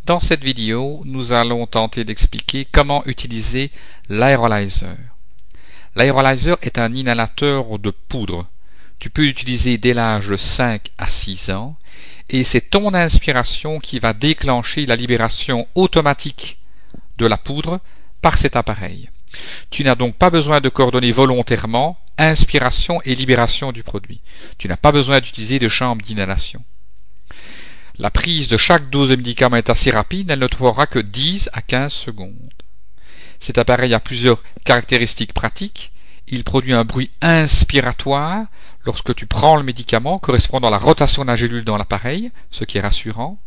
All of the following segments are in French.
Dans cette vidéo, nous allons tenter d'expliquer comment utiliser l'aérolyzer. L'aérolyzer est un inhalateur de poudre. Tu peux l'utiliser dès l'âge de 5 à 6 ans et c'est ton inspiration qui va déclencher la libération automatique de la poudre par cet appareil. Tu n'as donc pas besoin de coordonner volontairement inspiration et libération du produit. Tu n'as pas besoin d'utiliser de chambre d'inhalation. La prise de chaque dose de médicament est assez rapide, elle ne te fera que 10 à 15 secondes. Cet appareil a plusieurs caractéristiques pratiques. Il produit un bruit inspiratoire lorsque tu prends le médicament, correspondant à la rotation de la gélule dans l'appareil, ce qui est rassurant.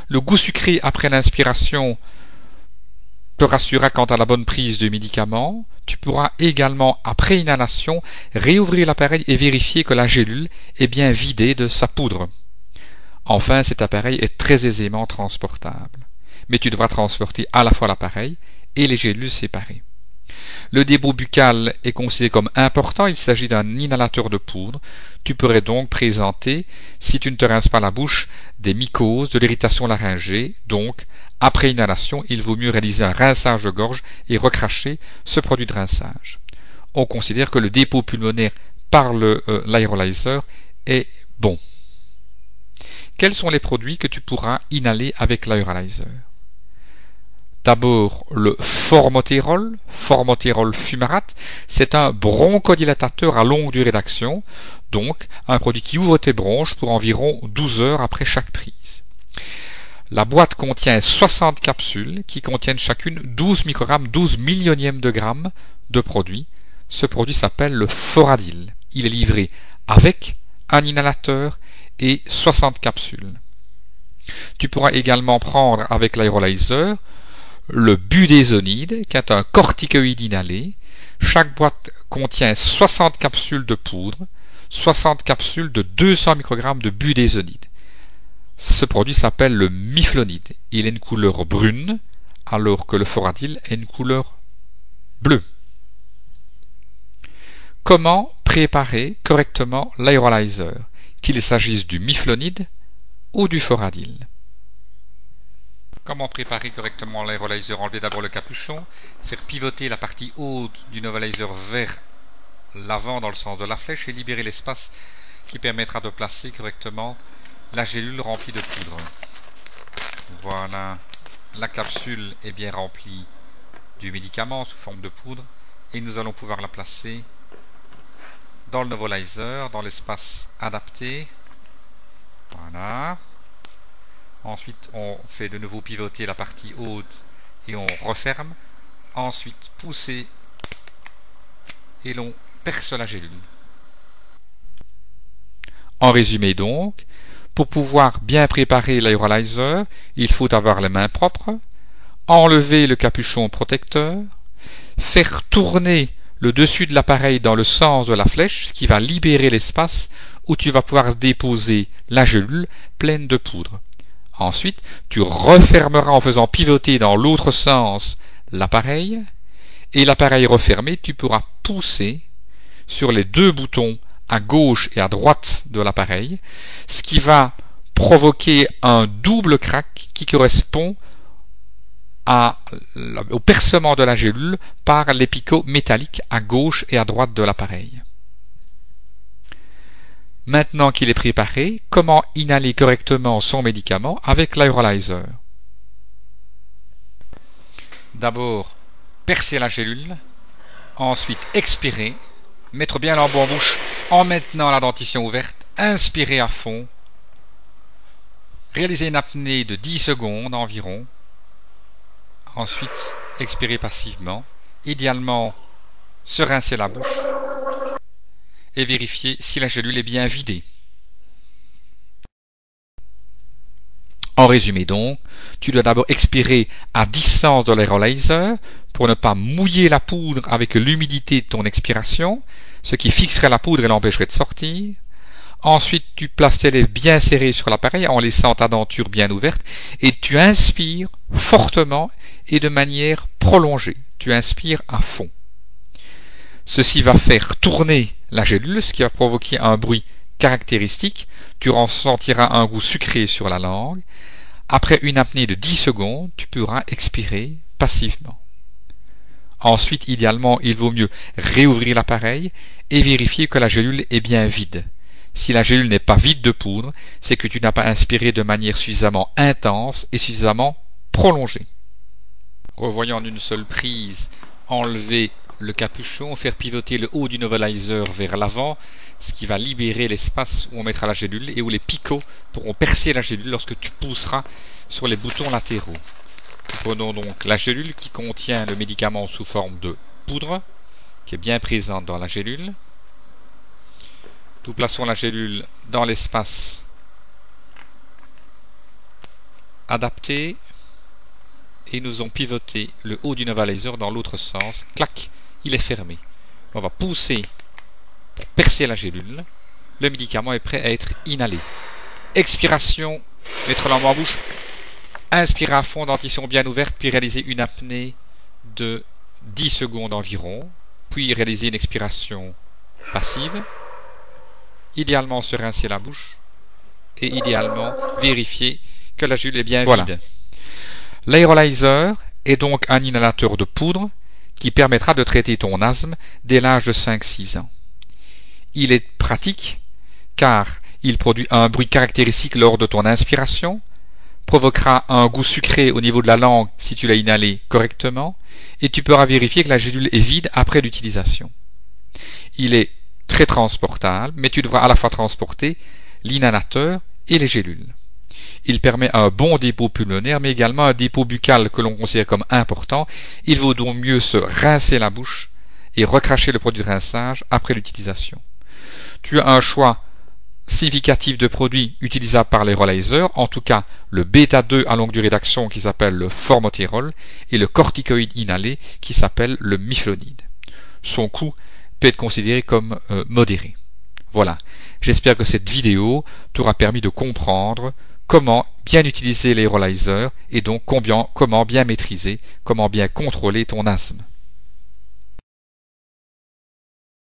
Le goût sucré après l'inspiration te rassurera quant à la bonne prise du médicament. Tu pourras également, après inhalation, réouvrir l'appareil et vérifier que la gélule est bien vidée de sa poudre. Enfin, cet appareil est très aisément transportable. Mais tu devras transporter à la fois l'appareil et les gélules séparées. Le débit buccal est considéré comme important, il s'agit d'un inhalateur de poudre. Tu pourrais donc présenter, si tu ne te rinces pas la bouche, des mycoses, de l'irritation laryngée. Donc, après inhalation, il vaut mieux réaliser un rinçage de gorge et recracher ce produit de rinçage. On considère que le dépôt pulmonaire par l'aérolyzer est bon. Quels sont les produits que tu pourras inhaler avec l'aérolyzer? D'abord, le formoterol fumarate, c'est un bronchodilatateur à longue durée d'action, donc un produit qui ouvre tes bronches pour environ 12 heures après chaque prise. La boîte contient 60 capsules qui contiennent chacune 12 microgrammes, 12 millionièmes de grammes de produit. Ce produit s'appelle le Foradil. Il est livré avec un inhalateur et 60 capsules. Tu pourras également prendre avec l'aérolyzer le budesonide, qui est un corticoïde inhalé. Chaque boîte contient 60 capsules de poudre, 60 capsules de 200 microgrammes de budesonide. Ce produit s'appelle le miflonide. Il a une couleur brune, alors que le Foradil a une couleur bleue. Comment préparer correctement l'aérolyzer, qu'il s'agisse du miflonide ou du Foradil? Comment préparer correctement l'aérolyzer? Enlever d'abord le capuchon, faire pivoter la partie haute du nebulizer vers l'avant dans le sens de la flèche et libérer l'espace qui permettra de placer correctement la gélule remplie de poudre. Voilà, la capsule est bien remplie du médicament sous forme de poudre et nous allons pouvoir la placer dans le nebulizer, dans l'espace adapté. Voilà. Ensuite, on fait de nouveau pivoter la partie haute et on referme. Ensuite, pousser et l'on perce la gélule. En résumé donc, pour pouvoir bien préparer l'aérolyzer, il faut avoir les mains propres, enlever le capuchon protecteur, faire tourner le dessus de l'appareil dans le sens de la flèche, ce qui va libérer l'espace où tu vas pouvoir déposer la gélule pleine de poudre. Ensuite, tu refermeras en faisant pivoter dans l'autre sens l'appareil, et l'appareil refermé, tu pourras pousser sur les deux boutons à gauche et à droite de l'appareil, ce qui va provoquer un double crack qui correspond au percement de la gélule par les picots métalliques à gauche et à droite de l'appareil. Maintenant qu'il est préparé, comment inhaler correctement son médicament avec l'aérolyzer? D'abord, percer la gélule, ensuite expirer, mettre bien l'embout en bouche en maintenant la dentition ouverte, inspirer à fond, réaliser une apnée de 10 secondes environ, ensuite expirer passivement, idéalement se rincer la bouche et vérifier si la gélule est bien vidée. En résumé donc, tu dois d'abord expirer à distance de l'aérolyzer pour ne pas mouiller la poudre avec l'humidité de ton expiration, ce qui fixerait la poudre et l'empêcherait de sortir. Ensuite, tu places tes lèvres bien serrées sur l'appareil en laissant ta denture bien ouverte et tu inspires fortement et de manière prolongée. Tu inspires à fond. Ceci va faire tourner la gélule, ce qui va provoquer un bruit caractéristique. Tu ressentiras un goût sucré sur la langue. Après une apnée de 10 secondes, tu pourras expirer passivement. Ensuite, idéalement, il vaut mieux réouvrir l'appareil et vérifier que la gélule est bien vide. Si la gélule n'est pas vide de poudre, c'est que tu n'as pas inspiré de manière suffisamment intense et suffisamment prolongée. Revoyons en une seule prise, enlever le capuchon, faire pivoter le haut du nebulizer vers l'avant, ce qui va libérer l'espace où on mettra la gélule et où les picots pourront percer la gélule lorsque tu pousseras sur les boutons latéraux. Nous prenons donc la gélule qui contient le médicament sous forme de poudre, qui est bien présente dans la gélule. Nous plaçons la gélule dans l'espace adapté et nous allons pivoter le haut du nebulizer dans l'autre sens. Clac, il est fermé. On va pousser pour percer la gélule. Le médicament est prêt à être inhalé. Expiration, mettre la main en bouche. Inspirer à fond, dentition bien ouverte, puis réaliser une apnée de 10 secondes environ, puis réaliser une expiration passive. Idéalement se rincer la bouche et idéalement vérifier que la gélule est bien vide. L'aérolyzer est donc un inhalateur de poudre qui permettra de traiter ton asthme dès l'âge de 5-6 ans. Il est pratique car il produit un bruit caractéristique lors de ton inspiration, provoquera un goût sucré au niveau de la langue si tu l'as inhalé correctement, et tu pourras vérifier que la gélule est vide après l'utilisation. Il est très transportable, mais tu devras à la fois transporter l'inhalateur et les gélules. Il permet un bon dépôt pulmonaire, mais également un dépôt buccal que l'on considère comme important. Il vaut donc mieux se rincer la bouche et recracher le produit de rinçage après l'utilisation. Tu as un choix significatif de produits utilisables par l'aérolyzer, en tout cas le bêta-2 à longue durée d'action qui s'appelle le formoterol et le corticoïde inhalé qui s'appelle le miflonide. Son coût peut être considéré comme modéré. Voilà, j'espère que cette vidéo t'aura permis de comprendre comment bien utiliser l'aérolyzer et donc comment bien maîtriser, comment bien contrôler ton asthme.